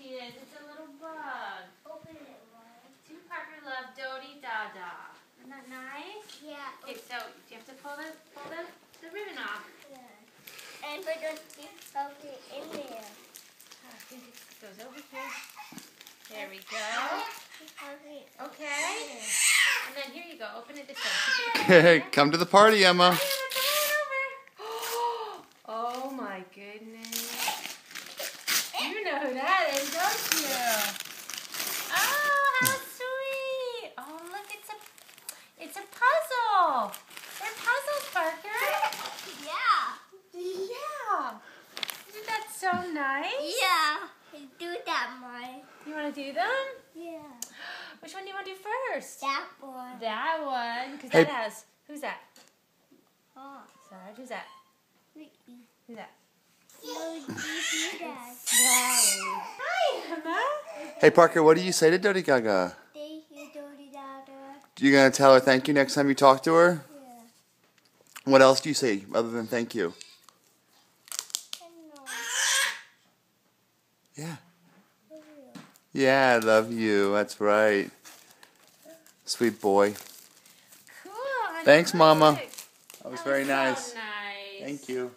see it. It's a little bug. Open it, Mom. To Parker Love Dodi Dada. Isn't that nice? Yeah. Okay, so you have to pull the ribbon off. Yeah. And put the okay in there. It goes over here. There we go. Okay. Okay. And then here you go. Open it this way. Come to the party, Emma. Oh my goodness. You know who that is, don't you? Oh, how sweet. Oh, look, it's a puzzle. They're puzzles, Parker. Yeah. Yeah. Isn't that so nice? Yeah. Do that, Mom. You want to do them? Yeah. Which one do you want to do first? That one. That one. Because Hey. that has, who's that? Oh. Sarge, who's that? Ricky. Who's that? No, you do that. Sally. Hi, Emma. Hey, Parker, what do you say to Dodi Gaga? Thank you, Dodi Dada. You gonna tell her thank you next time you talk to her? Yeah. What else do you say other than thank you? Hello. Yeah. Yeah, I love you. That's right. Sweet boy. Cool. Thanks, Mama. Perfect. That was That very was nice. so nice. Thank you.